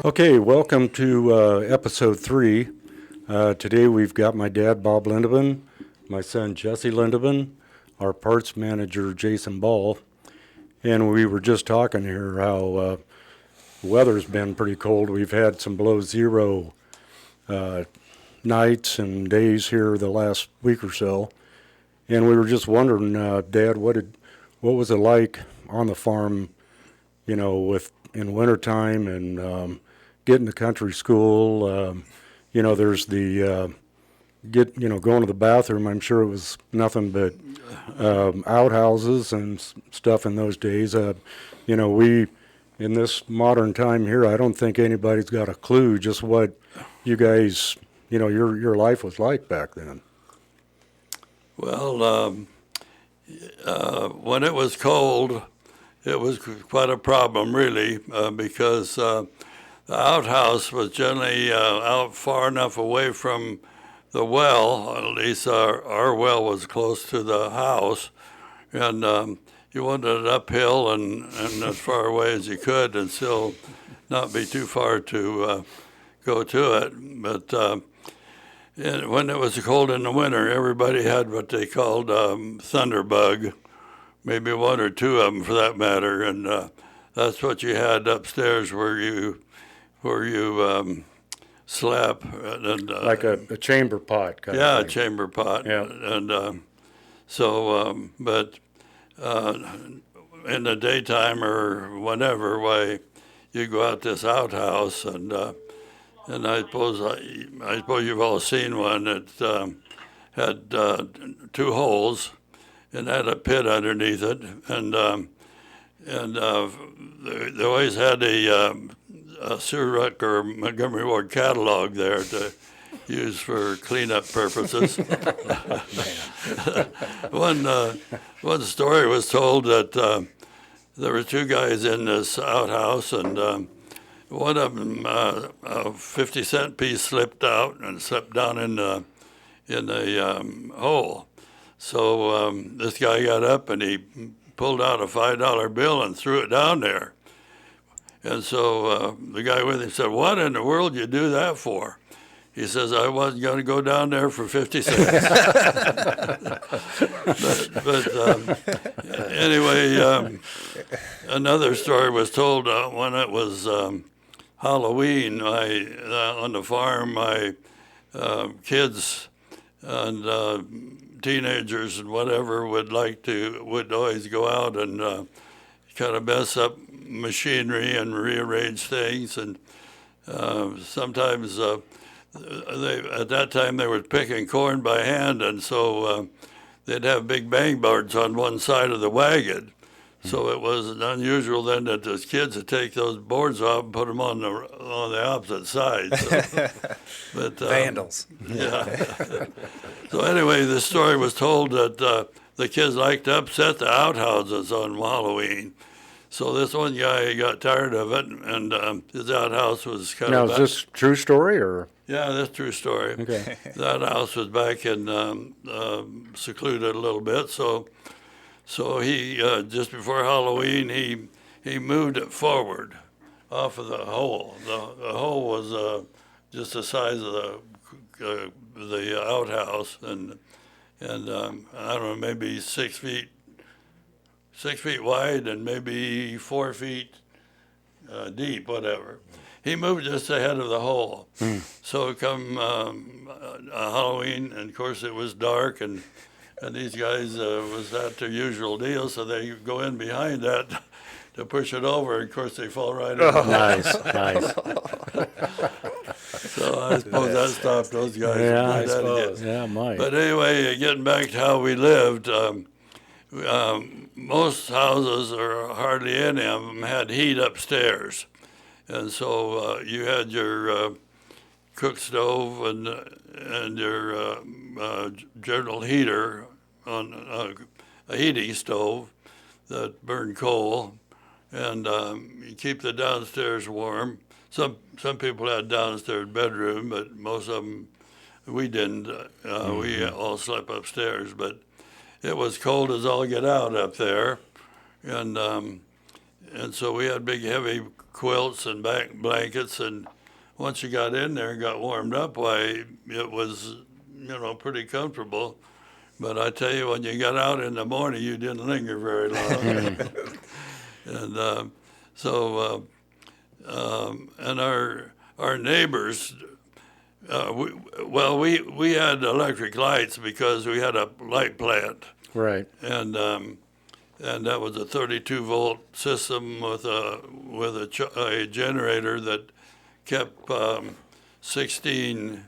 Okay, welcome to episode 3. Today we've got my dad, Bob Lindeman, my son, Jesse Lindeman, our parts manager, Jason Ball, and we were just talking here how the weather's been pretty cold. We've had some below zero nights and days here the last week or so, and we were just wondering, Dad, what was it like on the farm, with in wintertime and getting to country school. There's the going to the bathroom. I'm sure it was nothing but outhouses and stuff in those days. We in this modern time here, I don't think anybody's got a clue just what you guys, your life was like back then. Well, when it was cold, it was quite a problem, really, because the outhouse was generally out far enough away from the well. At least our well was close to the house, and you wanted it uphill and as far away as you could, and still not be too far to go to it. But when it was cold in the winter, everybody had what they called thunderbug. Maybe one or two of them for that matter, and that's what you had upstairs where you slept. And, like a chamber pot kind yeah, of a thing. chamber pot. Yeah. And but in the daytime or whenever, why you go out this outhouse, and I suppose you've all seen one that had 2 holes and had a pit underneath it, and they always had a Suruc or Montgomery Ward catalog there to use for cleanup purposes. One story was told that there were 2 guys in this outhouse, and one of them, a 50-cent piece slipped out and slipped down in the hole. So this guy got up and he pulled out a $5 bill and threw it down there. And so the guy with him said, "What in the world you do that for?" He says, "I wasn't going to go down there for 50 cents. but anyway, another story was told when it was Halloween. On the farm, my kids and teenagers and whatever would always go out and kind of mess up machinery and rearrange things, and sometimes at that time they were picking corn by hand, and so they'd have big bang boards on one side of the wagon. So it wasn't unusual then that those kids would take those boards off and put them on the opposite side. So, but Vandals. Yeah. So anyway, the story was told that the kids liked to upset the outhouses on Halloween. So this one guy got tired of it, and his outhouse was kind Now, of. is this true story or? Yeah, that's a true story. Okay. That house was back in secluded a little bit, so he just before Halloween he moved it forward off of the hole. The hole was just the size of the outhouse, and I don't know, maybe 6 feet wide and maybe 4 feet deep, whatever. He moved just ahead of the hole. So come Halloween, and of course it was dark, and these guys was at their usual deal, so they go in behind that to push it over. And of course they fall right in. Nice. So I suppose that stopped those guys. Yeah, from I doing that again. suppose. Yeah, might. But anyway, getting back to how we lived, most houses, or hardly any of them, had heat upstairs. And so you had your cook stove and your general heater on a heating stove that burned coal, and you keep the downstairs warm. Some people had downstairs bedroom, but most of them, we didn't. We all slept upstairs, but it was cold as all get out up there, and so we had big, heavy quilts and back blankets, and once you got in there and got warmed up, why, it was, pretty comfortable. But I tell you, when you got out in the morning, you didn't linger very long. And and our neighbors, we had electric lights because we had a light plant, Right. and that was a 32-volt system with a generator that kept 16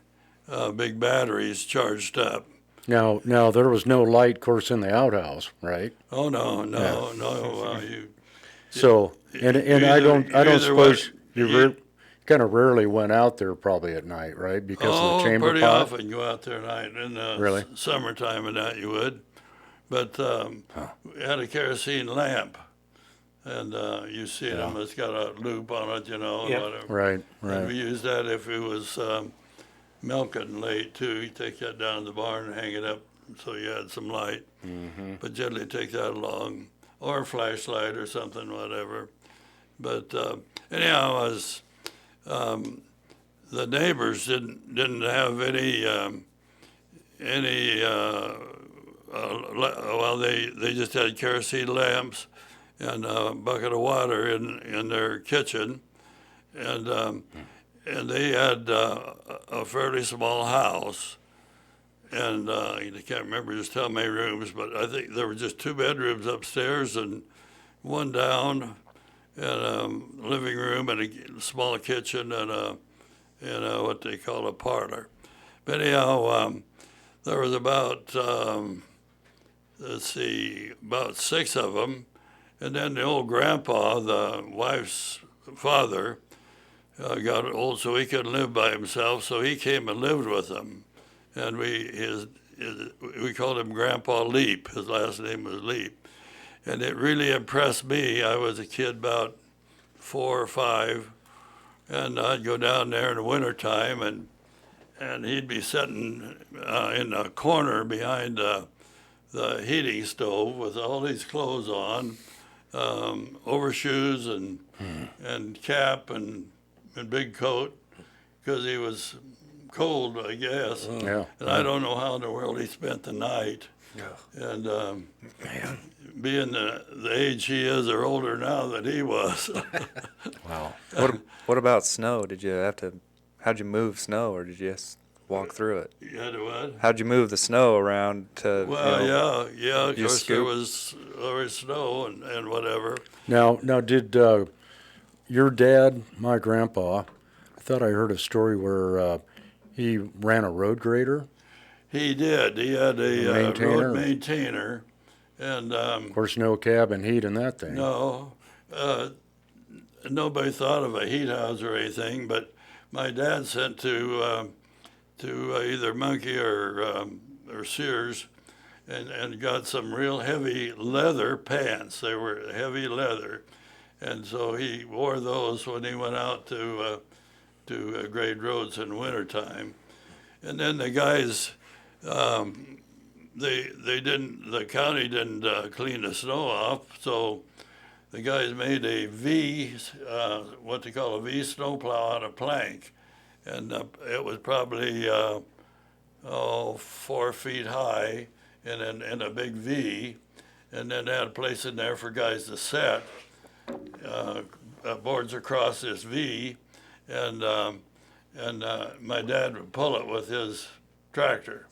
big batteries charged up. Now there was no light, of course, in the outhouse, right? Oh no. So, and I don't either suppose went- you kind of rarely went out there probably at night, right? Because of the chamber pretty pot. often go out there at night in the Really? summertime and that you would, but we had a kerosene lamp, and you see them. It's got a loop on it, and whatever. Right, And we right. used that if it was milking late too. You take that down to the barn and hang it up so you had some light. Mm-hmm. But generally take that along, or a flashlight or something, whatever. But anyhow, the neighbors didn't have any well, they just had kerosene lamps and a bucket of water in their kitchen, and they had a fairly small house, and I can't remember just how many rooms, but I think there were just 2 bedrooms upstairs and one down, and a living room and a small kitchen and what they call a parlor. But anyhow, there was about about 6 of them, and then the old grandpa, the wife's father, got old, so he couldn't live by himself, so he came and lived with them, and we called him Grandpa Leap. His last name was Leap, and it really impressed me. I was a kid about 4 or 5, and I'd go down there in the wintertime, and he'd be sitting in a corner behind the heating stove with all these clothes on, overshoes and cap and big coat, because he was cold, I guess. Yeah. And I don't know how in the world he spent the night. Yeah. And being the age he is or older now than he was. Wow. What about snow? How'd you move snow, or did you just walk through it? You had to what? How'd you move the snow around to? Well, yeah. Of you course, there scoop? was snow and whatever. Now did your dad, my grandpa, I thought I heard a story where he ran a road grader. He did. He had a Maintainer? road maintainer, and Of course, no cabin heat in that thing. no, nobody thought of a heat house or anything. But my dad sent to either Monkey or Sears, and got some real heavy leather pants. They were heavy leather, and so he wore those when he went out to grade roads in wintertime. And then the guys, the county didn't clean the snow off, so the guys made a V, what they call a V snowplow out of plank, and it was probably 4 feet high, and a big V, and then they had a place in there for guys to set boards across this V, and my dad would pull it with his tractor.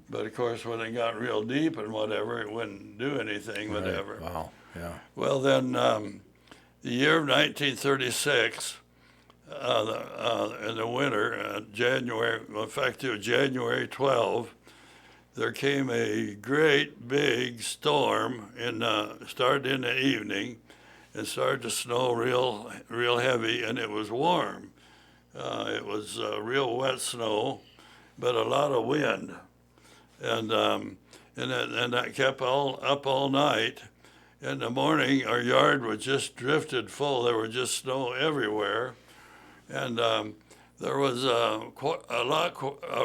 But of course, when it got real deep and whatever, it wouldn't do anything, Right. whatever. Wow. Yeah. Well, then, the year of 1936, in the winter, January, effective January 12, there came a great big storm, started in the evening, and started to snow real heavy, and it was warm. It was real wet snow, but a lot of wind, and that kept up all night. In the morning, our yard was just drifted full. There was just snow everywhere, and there was a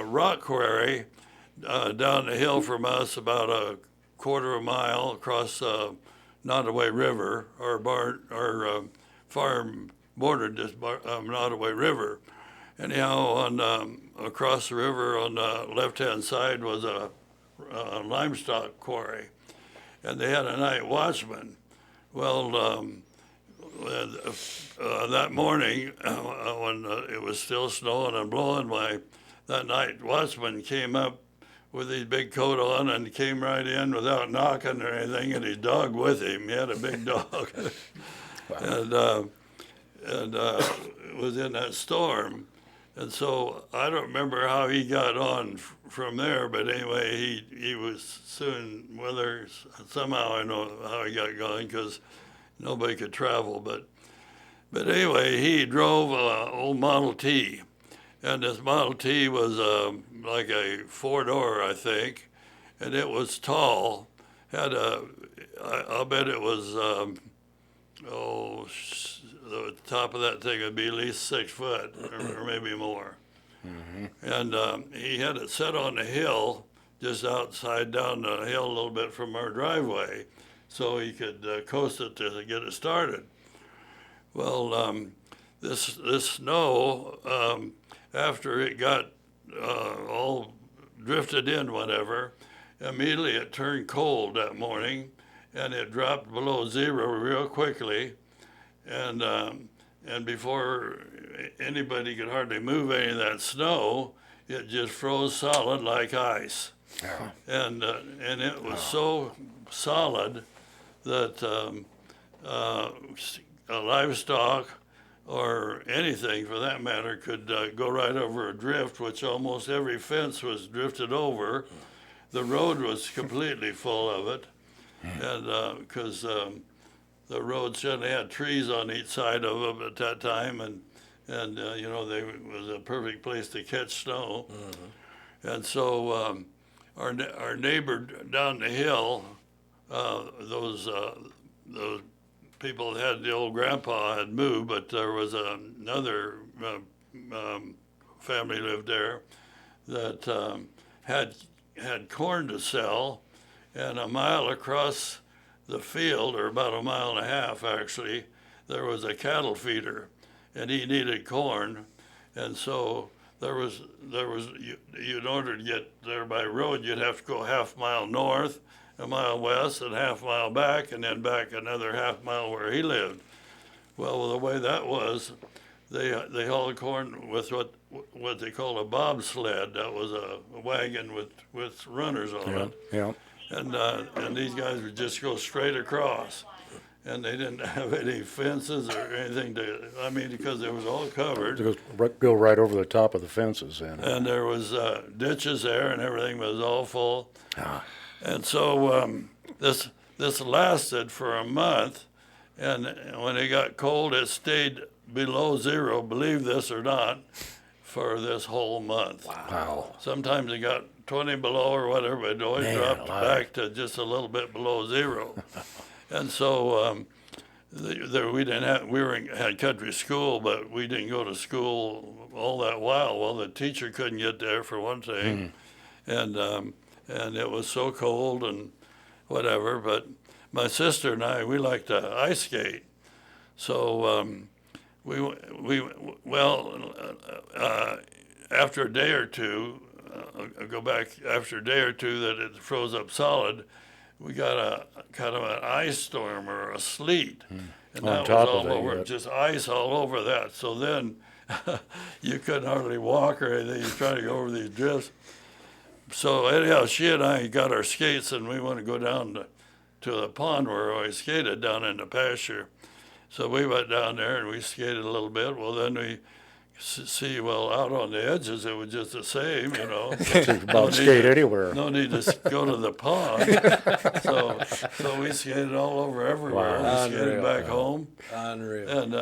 rock quarry down the hill from us, about a quarter of a mile across Nottoway River. Our farm bordered this Nottoway River. Anyhow, across the river on the left-hand side was a limestone quarry, and they had a night watchman. Well, that morning, when it was still snowing and blowing, that night watchman came up with his big coat on and came right in without knocking or anything, and his dog with him. He had a big dog, and was in that storm. And so I don't remember how he got on from there, but anyway, he was soon, whether somehow I know how he got going because nobody could travel. But anyway, he drove an old Model T, and this Model T was like a four-door, I think, and it was tall. I'll bet it was, the top of that thing would be at least 6 foot or maybe more. Mm-hmm. And he had it set on a hill just outside down the hill a little bit from our driveway so he could coast it to get it started. Well, this snow, after it got all drifted in, whatever, immediately it turned cold that morning and it dropped below zero real quickly. And before anybody could hardly move any of that snow, it just froze solid like ice. Oh. And it was so solid that livestock or anything for that matter could go right over a drift, which almost every fence was drifted over. The road was completely full of it, and because the road certainly had trees on each side of them at that time, and it was a perfect place to catch snow. Mm-hmm. And so our neighbor down the hill, those people that had the old grandpa had moved, but there was another family lived there that had corn to sell, and a mile across the field, or about a mile and a half actually, there was a cattle feeder, and he needed corn, and so there was in order to get there by road, you'd have to go half mile north, a mile west, and half mile back, and then back another half mile where he lived. Well, the way that was, they hauled corn with what they called a bobsled. That was a wagon with runners on it. Yeah. And these guys would just go straight across, and they didn't have any fences or anything because it was all covered. Go right over the top of the fences, and there was ditches there, and everything was all full. Ah. And so this lasted for a month, and when it got cold, it stayed below zero. Believe this or not, for this whole month. Wow. Sometimes it got 20 below or whatever, but it always dropped back to just a little bit below zero. And so we had country school, but we didn't go to school all that while. Well, the teacher couldn't get there for one thing, and it was so cold and whatever. But my sister and I, we liked to ice skate, so after a day or two. After a day or two that it froze up solid, we got a kind of an ice storm or a sleet, and that was all over, just ice all over that. So then you couldn't hardly walk or anything. You try to go over these drifts. So anyhow, she and I got our skates, and we want to go down to the pond where I skated down in the pasture. So we went down there and we skated a little bit. Well, then we out on the edges, it was just the same, skate anywhere. No need to go to the pond. So we skated all over everywhere. Wow. We skated back home. Unreal. And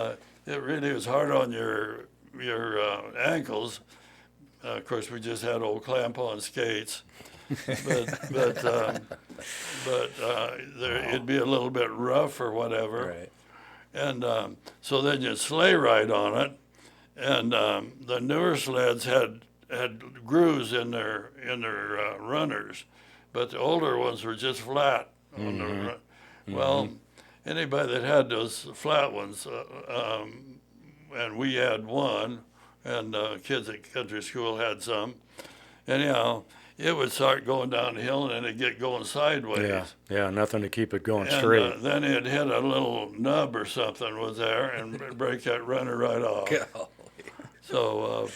it really was hard on your ankles. Of course, we just had old clamp-on skates. But it'd be a little bit rough or whatever. Right. And so then you'd sleigh ride on it. And the newer sleds had grooves in their runners, but the older ones were just flat. Well, anybody that had those flat ones and we had one, and kids at country school had some. Anyhow, it would start going down the hill and then it'd get going sideways. Yeah, yeah, nothing to keep it going And straight. then it'd hit a little nub or something was there and break that runner right off. Golly. So,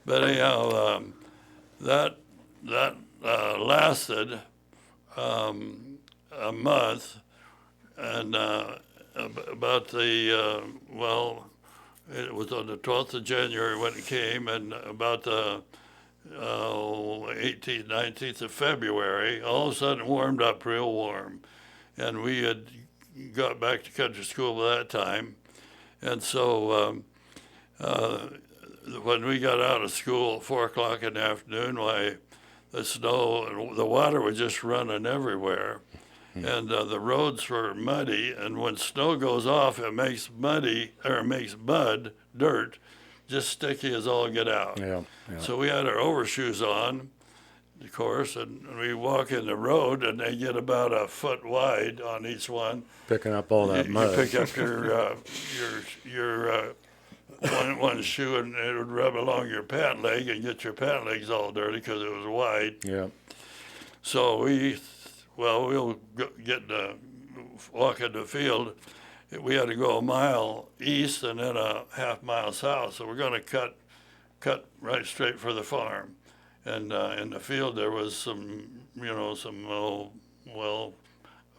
but anyhow, that lasted a month, and about the it was on the 12th of January when it came, and about the 18th, 19th of February, all of a sudden it warmed up real warm, and we had got back to country school by that time, and so when we got out of school at 4 o'clock in the afternoon, why, the snow, the water was just running everywhere, and the roads were muddy, and when snow goes off, it makes mud, dirt, just sticky as all get out. Yeah, yeah. So we had our overshoes on, of course, and we walk in the road, and they get about a foot wide on each one. Picking up all that You mud. pick up your one shoe, and it would rub along your pant leg and get your pant legs all dirty because it was wide. Yeah, So we'll walk in the field. We had to go a mile east and then a half mile south. So we're going to cut right straight for the farm. And in the field there was some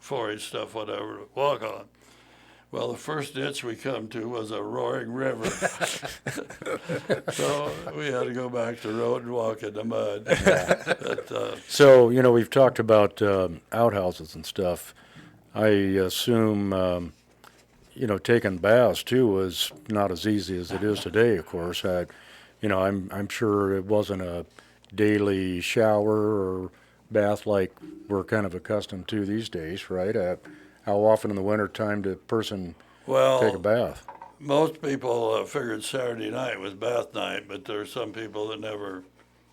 forage stuff, whatever, to walk on. Well, the first ditch we come to was a roaring river. So we had to go back to the road and walk in the mud. But, so, we've talked about outhouses and stuff. I assume, taking baths too was not as easy as it is today, of course. I'm sure it wasn't a daily shower or bath like we're kind of accustomed to these days, right? How often in the wintertime did a person take a bath? Most people figured Saturday night was bath night, but there's some people that never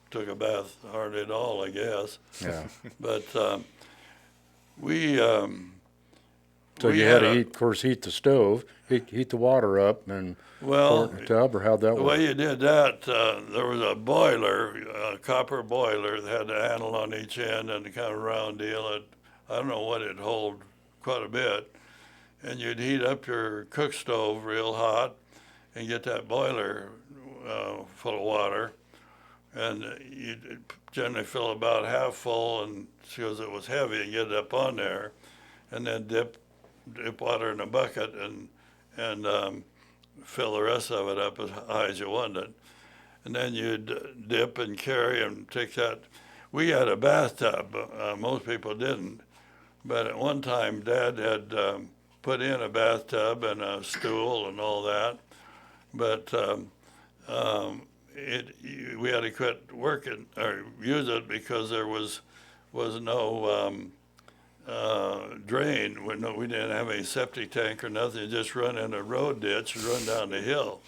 took a bath hardly at all, I guess. Yeah. But we So we you had to a- heat the stove, heat the water up, and pour it in the tub, or how'd that The work? way you did that, there was a boiler, a copper boiler that had a handle on each end and a kind of round deal. I don't know what it'd hold, quite a bit. And you'd heat up your cook stove real hot and get that boiler full of water. And you'd generally fill about half full, and because it was heavy, and get it up on there, and then dip water in a bucket and fill the rest of it up as high as you wanted. And then you'd dip and carry and take that. We had a bathtub. Most people didn't. But at one time, Dad had put in a bathtub and a stool and all that. But we had to quit working or use it because there was no drain. We didn't have any septic tank or nothing. It just run in a road ditch and run down the hill.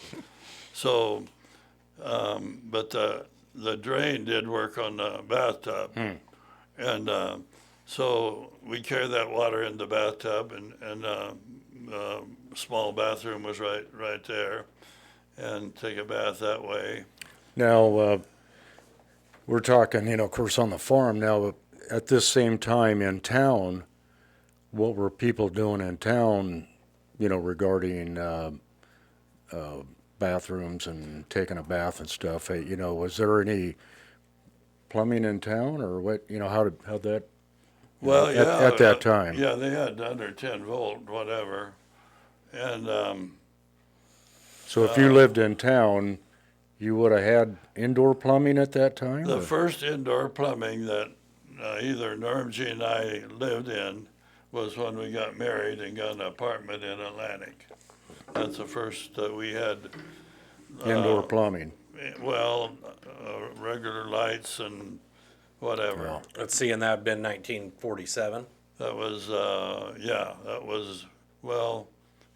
So, but the drain did work on the bathtub, and so we carried that water in the bathtub, and small bathroom was right there, and take a bath that way. Now, we're talking, of course, on the farm. Now, at this same time in town, what were people doing in town, regarding bathrooms and taking a bath and stuff? Was there any plumbing in town, or what? How'd that? Well, at that time. Yeah, they had under 10 volt, whatever, and So if you lived in town, you would have had indoor plumbing at that time? the or- first indoor plumbing that either Norm G and I lived in was when we got married and got an apartment in Atlantic. That's the first we had. Indoor plumbing. Well, regular lights and whatever. Well. Let's see, and that had been 1947. That was,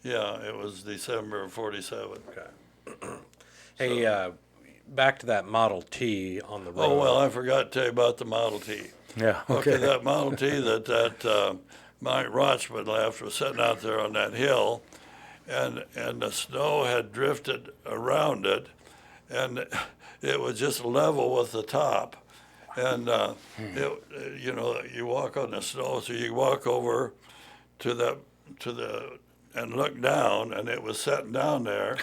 it was December of 47. Okay. Hey, back to that Model T on the road. Oh, well, I forgot to tell you about the Model T. Yeah, Okay, okay. that Model T that Mike Rochman left was sitting out there on that hill, and the snow had drifted around it, and it was just level with the top. And you walk on the snow, so you walk over to the and look down, and it was setting down there,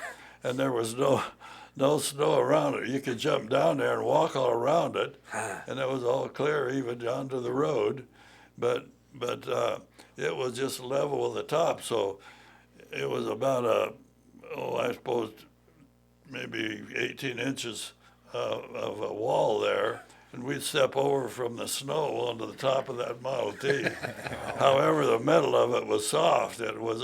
and there was no snow around it. You could jump down there and walk all around it, and it was all clear even down to the road, but it was just level with the top. So it was about I suppose maybe 18 inches of a wall there, and we'd step over from the snow onto the top of that Model T. However, the middle of it was soft. It was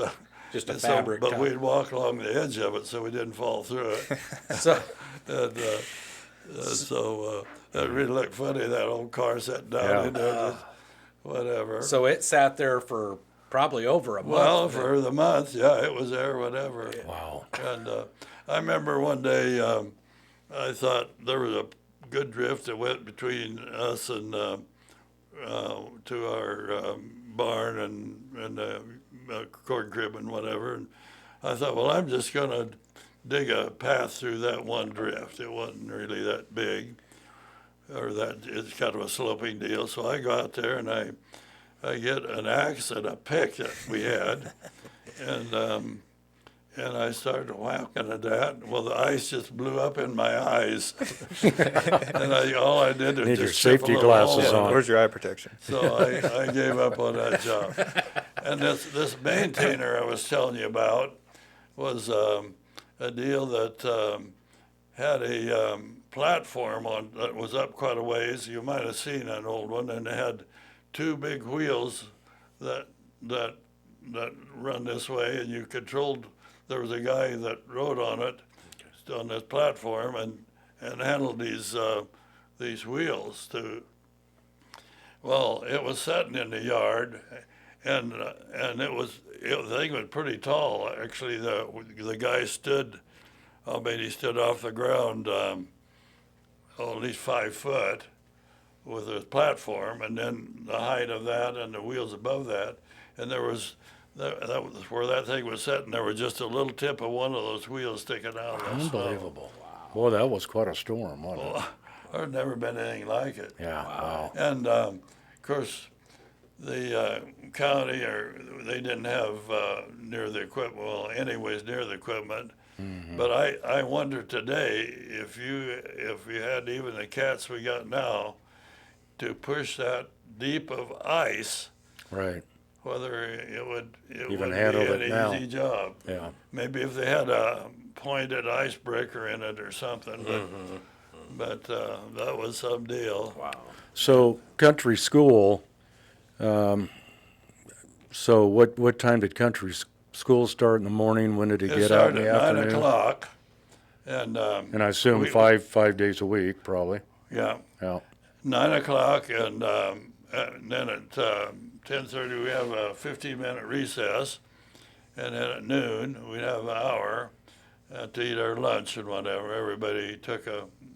Just a and so- fabric but top. we'd walk along the edge of it so we didn't fall through it. So, And so that really looked funny, that old car sitting down Yeah. in there, just whatever. so it sat there for probably over a month. Well, then. for the month, yeah, it was there, whatever. Wow. And I remember one day I thought there was a good drift that went between us and to our barn and corn crib and whatever. And I thought, well, I'm just going to dig a path through that one drift. It wasn't really that big, or that it's kind of a sloping deal. So I go out there and I get an axe and a pick that we had, and I started whacking at that. Well, the ice just blew up in my eyes, and all I did was Need your just chip a safety little hole glasses in it. on. Where's your eye protection? So I gave up on that job. And this maintainer I was telling you about was a deal that had a platform on that was up quite a ways. You might have seen an old one, and it had two big wheels that run this way, and you controlled. There was a guy that rode on it on this platform and handled these wheels to. Well, it was sitting in the yard, and the thing was pretty tall. Actually, the guy stood, he stood off the ground, at least 5 foot, with his platform, and then the height of that and the wheels above that, and there was. That was where that thing was sitting. There was just a little tip of one of those wheels sticking out of the snow. Unbelievable. Boy, that was quite a storm, wasn't it? Well, there's never been anything like it. Yeah. Wow. And of course, the county they didn't have near the equipment. Well, anyways, near the equipment. Mm-hmm. But I wonder today if you had even the cats we got now to push that deep of ice, Right. whether it would Even be handle an it now. easy job. Yeah. Maybe if they had a pointed icebreaker in it or something, but that was some deal. Wow. So country school. So what time did school start in the morning? When did it It get out in started the at 9 afternoon? o'clock, and And I assume we- five days a week, probably. yeah, Yeah. 9 o'clock, and then at 10:30 we have a 15-minute recess, and then at noon we'd have an hour to eat our lunch and whatever. Everybody took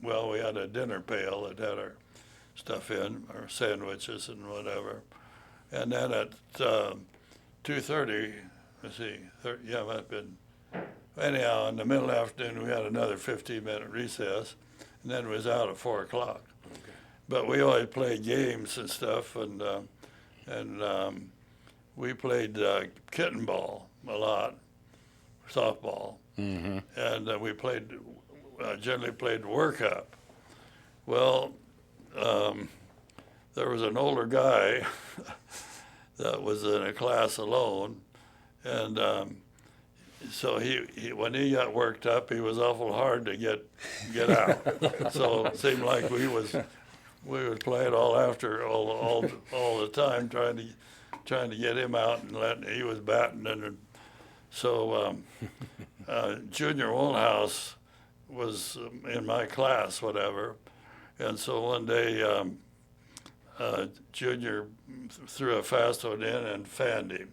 we had a dinner pail that had our stuff in, our sandwiches and whatever. And then at 2:30, let's see, yeah, might have been, anyhow, in the middle of the afternoon, we had another 15-minute recess, and then it was out at 4 o'clock. But we always played games and stuff, and we played kitten ball a lot, softball, and we generally played work up. Well, there was an older guy that was in a class alone, and so he when he got worked up, he was awful hard to get out. So it seemed like we would play it all the time, trying to get him out, and he was batting, and so Junior Woolhouse was in my class, whatever, and so one day Junior threw a fast one in and fanned him,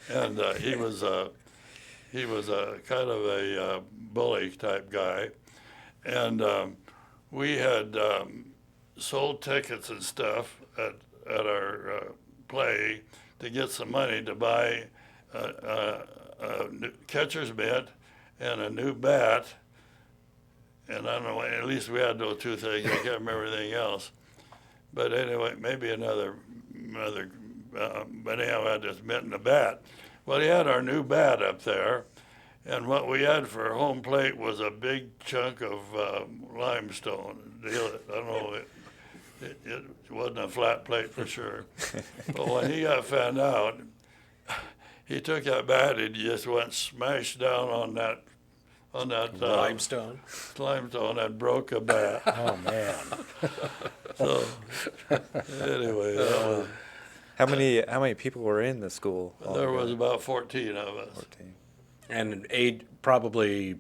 and he was a kind of a bully type guy, and we had sold tickets and stuff at our play to get some money to buy new catcher's mitt and a new bat, and I don't know, at least we had those two things. I can't remember anything else. But anyway, maybe another, but anyhow, I had this mitt and a bat. Well, he had our new bat up there, and what we had for home plate was a big chunk of limestone. I don't know, it wasn't a flat plate for sure. But when he got found out, he took that bat and he just went smash down on that Limestone. limestone and broke a bat. Oh, man. So anyway, that was, How many people were in the school? there was about 14 of us. 14. And age, probably,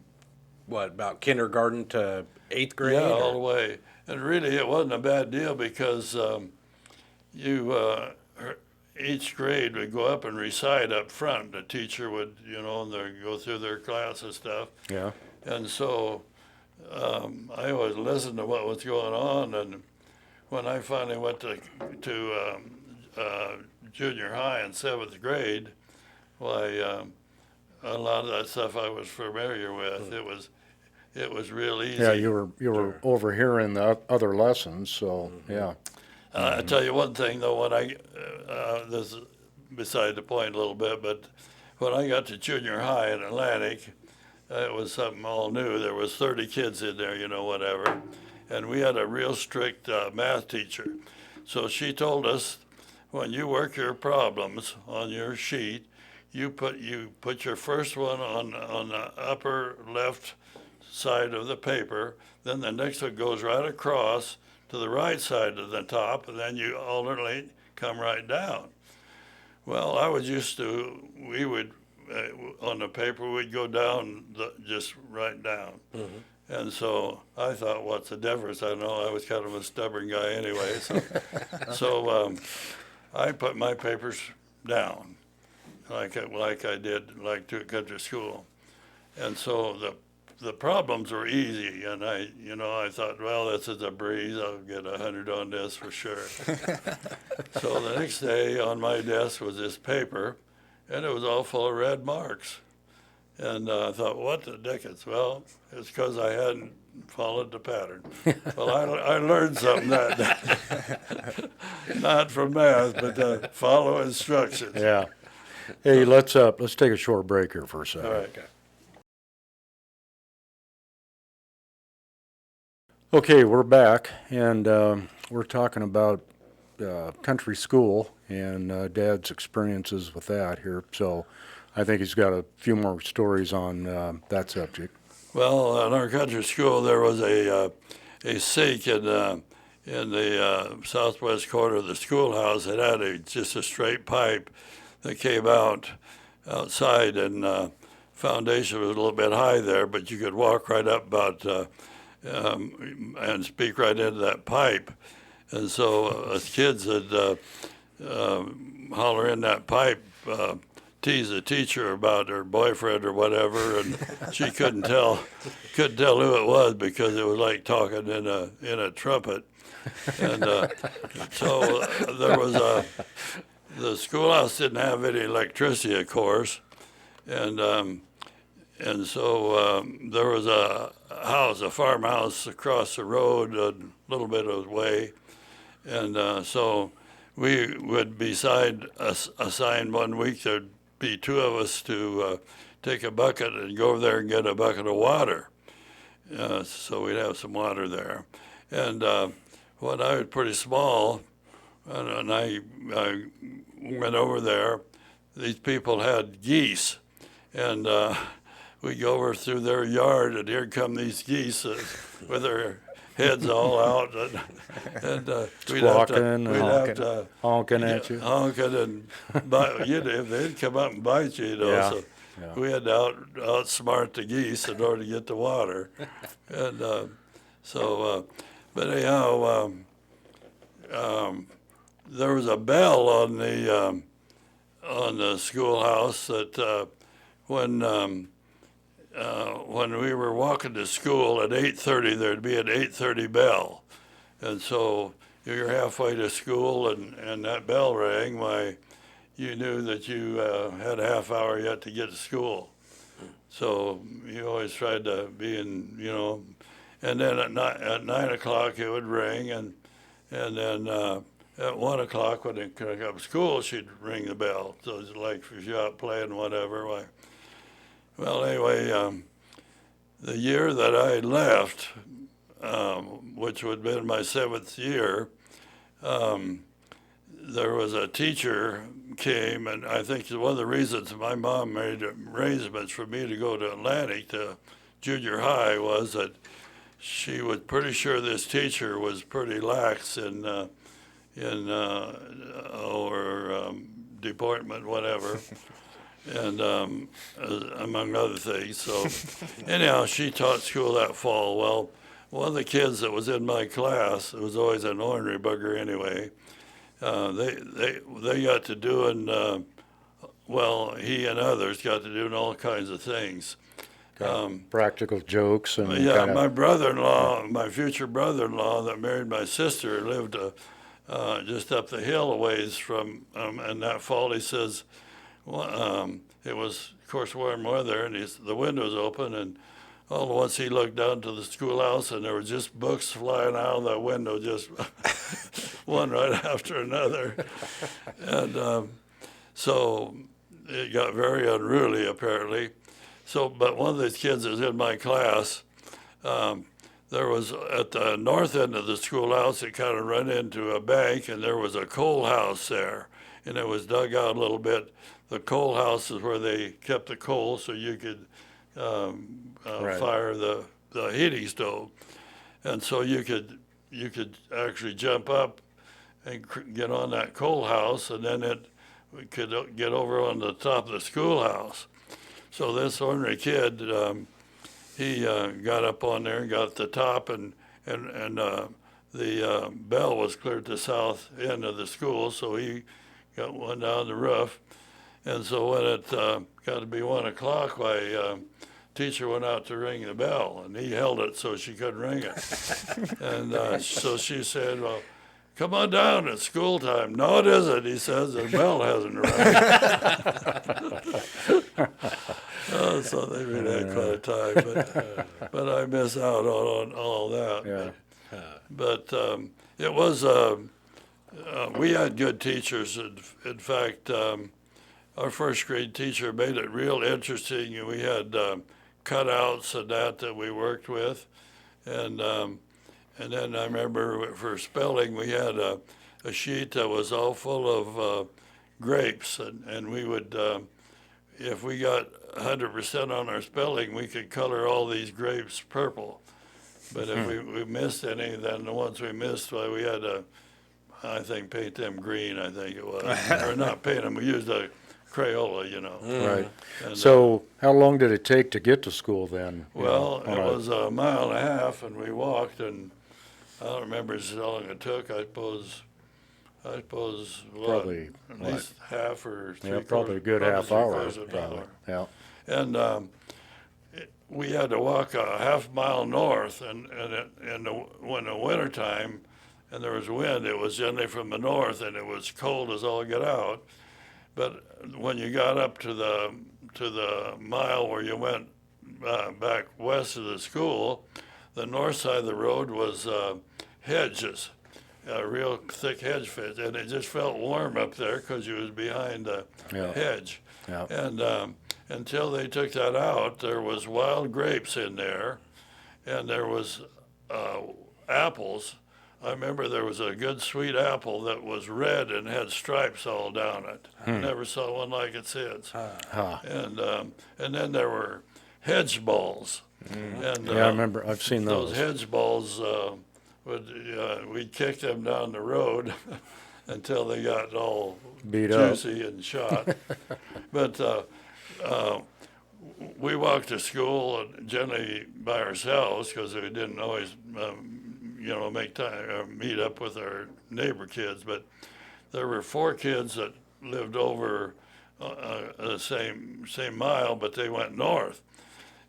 what, about kindergarten to 8th grade? Yeah, or- all the way. And really, it wasn't a bad deal because each grade would go up and recite up front. The teacher would, and they'd go through their class and stuff. Yeah. And so I always listened to what was going on. And when I finally went to junior high in 7th grade, why, a lot of that stuff I was familiar with. It was real easy. Yeah, you were overhearing the other lessons, so, yeah. I tell you one thing though, when this is beside the point a little bit, but when I got to junior high in Atlantic, it was something all new. There was 30 kids in there, whatever, and we had a real strict math teacher. So she told us, when you work your problems on your sheet, you put your first one on the upper left side of the paper, then the next one goes right across to the right side of the top, and then you alternately come right down. Well, I was used to, we would, on the paper, we'd go down, just right down. Mm-hmm. And so I thought, what's the difference? I know I was kind of a stubborn guy anyway. So I put my papers down, like I did, like to country school. And so the problems were easy, and I thought, well, this is a breeze. I'll get 100 on this for sure. So the next day on my desk was this paper, and it was all full of red marks. And I thought, what the dickens? Well, it's because I hadn't followed the pattern. Well, I learned something that day. Not from math, but to follow instructions. Yeah. Hey, let's take a short break here for a second. All right. Okay, we're back, and we're talking about country school and Dad's experiences with that here. So I think he's got a few more stories on that subject. Well, in our country school, there was a sink in the southwest corner of the schoolhouse. It had just a straight pipe that came outside, and foundation was a little bit high there, but you could walk right up about and speak right into that pipe. And so us kids would holler in that pipe, tease the teacher about her boyfriend or whatever, and she couldn't tell who it was because it was like talking in a trumpet. And so there was the schoolhouse didn't have any electricity, of course, and so there was a farmhouse across the road a little bit of way, and so we would be assigned 1 week. There'd be 2 of us to take a bucket and go over there and get a bucket of water. So we'd have some water there. And when I was pretty small, and I went over there, these people had geese, and we go over through their yard, and here come these geese with their heads all out, and we'd have to honking at you. honking, and if they'd come up and bite you, Yeah. So we had to outsmart the geese in order to get the water, and but anyhow, there was a bell on the schoolhouse that when we were walking to school at 8:30, there'd be an 8:30 bell. And so you're halfway to school and that bell rang, why you knew that you had a half hour yet to get to school. So you always tried to be in, and then at 9 o'clock it would ring, and then at 1 o'clock when they pick up school, she'd ring the bell. So it's like if you're out playing whatever. Well, anyway, the year that I left, which would have been my 7th year, there was a teacher came, and I think one of the reasons my mom made arrangements for me to go to Atlantic to junior high was that she was pretty sure this teacher was pretty lax in or deportment, whatever, and among other things. So anyhow, she taught school that fall. Well, one of the kids that was in my class, it was always an ornery bugger anyway, they got to doing, he and others got to doing all kinds of things. Practical jokes and Yeah, my brother-in-law, my future brother-in-law that married my sister lived just up the hill a ways from, and that fall he says, it was, of course, warm weather, and the windows open, and all at once he looked down to the schoolhouse, and there were just books flying out of the window, just one right after another. And so it got very unruly, apparently. So, but one of these kids that was in my class, there was at the north end of the schoolhouse, it kind of ran into a bank, and there was a coal house there, and it was dug out a little bit. The coal house is where they kept the coal so you could fire the heating stove, and so you could actually jump up and get on that coal house, and then it could get over on the top of the schoolhouse. So this ornery kid, he got up on there and got at the top, and the bell was clear at the south end of the school, so he got one down the roof. And so when it got to be 1 o'clock, my teacher went out to ring the bell, and he held it so she couldn't ring it. And so she said, well, come on down, it's school time. No, it isn't, he says, the bell hasn't rung. So they really had quite a time, but I miss out on all that. Yeah. But it was, we had good teachers. In fact, our first grade teacher made it real interesting. We had cutouts and that we worked with. And then I remember for spelling, we had a sheet that was all full of grapes. And we would, if we got 100% on our spelling, we could color all these grapes purple. But if we missed any, then the ones we missed, well, we had to, I think, paint them green, I think it was. Or not paint them, we used a Crayola, Right. And, So how long did it take to get to school then? well, it was a mile and a half, and we walked, and I don't remember how long it took. I suppose Probably, at least half or three quarters. probably a good half probably hour. three-quarters of an hour. Yeah. And we had to walk a half mile north, and when the winter time and there was wind, it was generally from the north, and it was cold as all get out. But when you got up to the mile where you went back west of the school, the north side of the road was hedges, a real thick hedge fence, and it just felt warm up there because you was behind the hedge. Yeah. And until they took that out, there was wild grapes in there, and there was apples. I remember there was a good sweet apple that was red and had stripes all down it. Never saw one like it since. And then there were hedge balls. And Yeah, I remember. I've seen those. those hedge balls we'd kick them down the road until they got all Beat up. juicy and shot. But we walked to school generally by ourselves because we didn't always, make time meet up with our neighbor kids. But there were 4 kids that lived over the same mile, but they went north.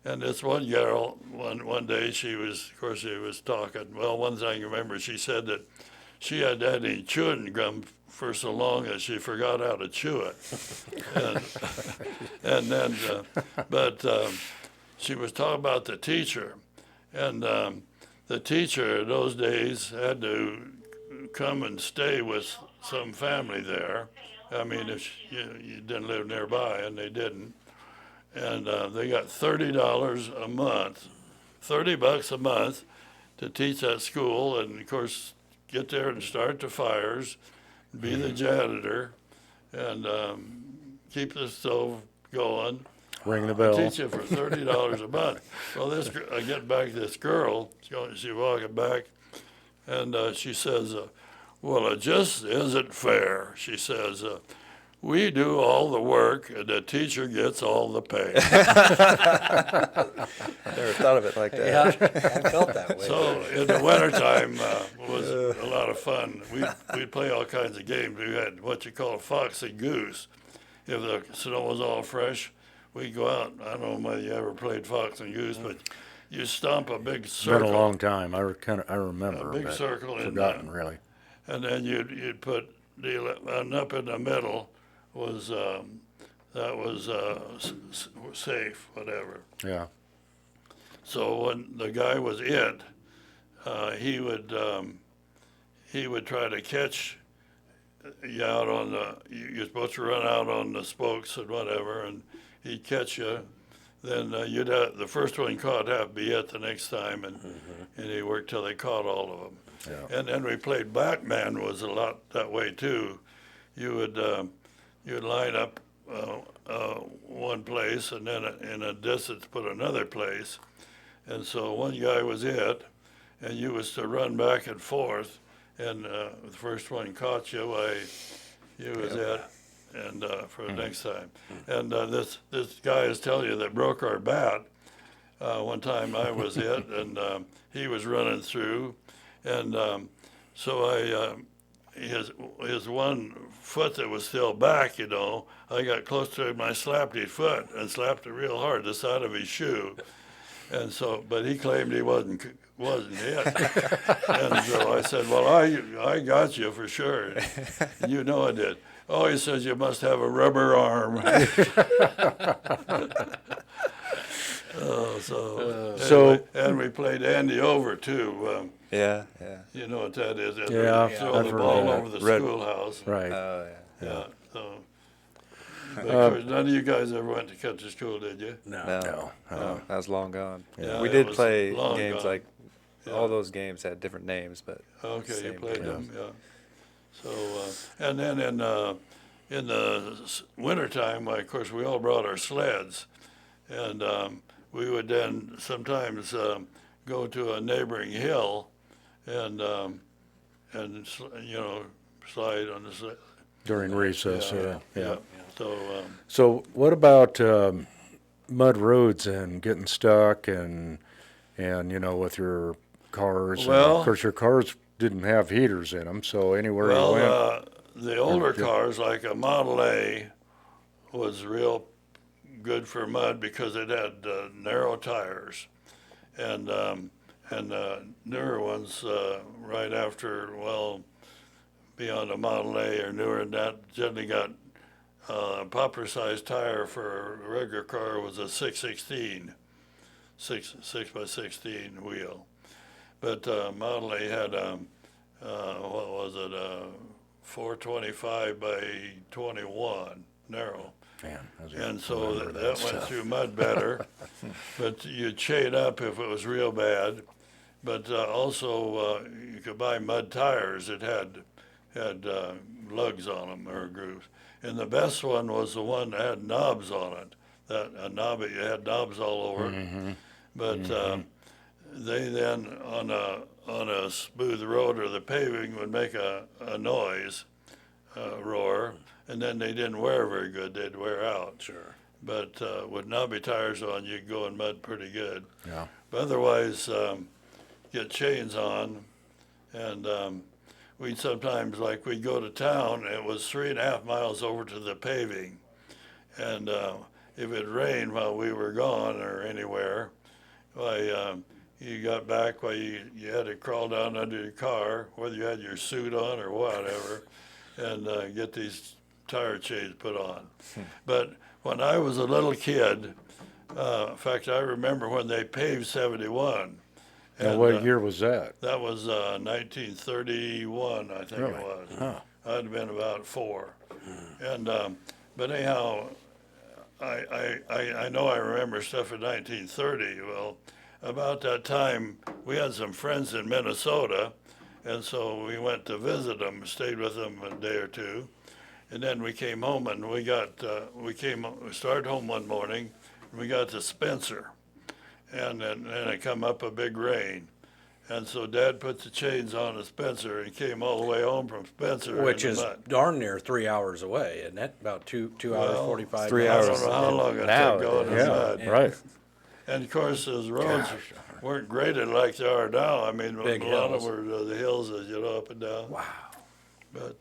And this one girl, one day she was talking. Well, one thing I remember, she said that she had had any chewing gum for so long that she forgot how to chew it. And, and then, but she was talking about the teacher. And the teacher in those days had to come and stay with some family there. I mean, if you didn't live nearby, and they didn't. And they got $30 a month, $30 a month to teach that school, and of course, get there and start the fires, be the janitor, and keep the stove going. Ring the bell. Teach you for $30 a month. Well, I get back to this girl. She's walking back, and she says, "Well, it just isn't fair." She says, "We do all the work, and the teacher gets all the pay." Never thought of it like that. Yeah, I felt that way. So in the wintertime, it was a lot of fun. We'd play all kinds of games. We had what you call fox and goose. If the snow was all fresh, we'd go out. I don't know whether you ever played fox and goose, but you stomp a big circle. Been a long time. I remember. A big but circle in forgotten really. And then you'd put and up in the middle was safe, whatever. Yeah. So when the guy was it, he would try to catch you out on the. You're supposed to run out on the spokes and whatever, and he'd catch you. Then you'd have, the first one caught have to be it the next time, and he worked till they caught all of them. Yeah. And then we played Batman was a lot that way too. You would you'd line up one place, and then in a distance put another place, and so one guy was it, and you was to run back and forth, and the first one caught you, why you was it, and for the next time. And this guy is telling you that broke our bat. One time I was it, and he was running through, and so his one foot that was still back, I got close to him, I slapped his foot and slapped it real hard, the side of his shoe. And so, but he claimed he wasn't it. And so I said, well, I got you for sure. And you know I did. Oh, he says, you must have a rubber arm. Anyway, and we played Andy Over too. Yeah. You know what that is? Yeah, Throw I've the heard ball that. over the Red- schoolhouse. Right. Oh, yeah. Yeah. So, but of course, none of you guys ever went to country school, did you? No, No. I was long gone. Yeah, We it did was play long games gone. like Yeah. all those games had different names, but Okay, you same played game. them, yeah. So, and then in the wintertime, of course, we all brought our sleds, and we would then sometimes go to a neighboring hill, and slide on the sled. During recess. Yeah. So. So what about mud roads and getting stuck and with your cars? And Well- of course, your cars didn't have heaters in them, so anywhere you went. Well, the older cars, like a Model A, was real good for mud because it had narrow tires, and newer ones right after, beyond a Model A or newer than that, generally got popper-sized tire for a regular car was a 6/16, 6x16 wheel. But Model A had what was it, 425 by 21, narrow. Man, And so that went through mud better, but you'd chain up if it was real bad. But also you could buy mud tires that had lugs on them or grooves. And the best one was the one that had knobs on it. That it had knobs all over it. But they then on a smooth road or the paving would make a noise, roar, and then they didn't wear very good. They'd wear out. Sure. But with knobby tires on, you'd go in mud pretty good. Yeah. But otherwise, get chains on, and we'd sometimes, we'd go to town, it was 3.5 miles over to the paving, and if it rained while we were gone or anywhere, you got back, you had to crawl down under your car, whether you had your suit on or whatever, and get these tire chains put on. But when I was a little kid, in fact, I remember when they paved 71. Now, what year was that? That was 1931, I think Really? it was. Huh. I'd been about 4. And but anyhow, I know I remember stuff in 1930. Well, about that time, we had some friends in Minnesota, and so we went to visit them, stayed with them a day or two, and then we came home and we started home one morning, and we got to Spencer, and then it come up a big rain. And so Dad put the chains on at Spencer and came all the way home from Spencer. Which in the is mud. darn near 3 hours away, isn't it? About two hours, Well, 45 3 I minutes. don't know how long it Now took going in it the is. mud. Yeah, right. And of course, those roads weren't graded like they are now. I mean, Big a lot of hills. them were the hills, as you know, up and down. Wow. But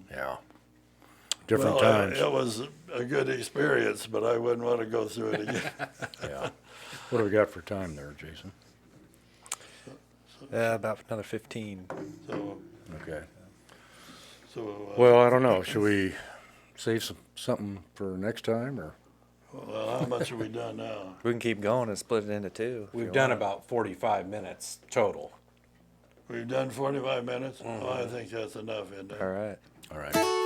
Yeah. Different well, times. it was a good experience, but I wouldn't want to go through it again. Yeah. What do we got for time there, Jason? About another 15. So, Okay. so Well, I don't know. Should we save something for next time, or? well, how much have we done now? We can keep going and split it into two. if We've you done want. about 45 minutes total. We've done 45 minutes? Oh, I think that's enough, isn't it? All right. All right.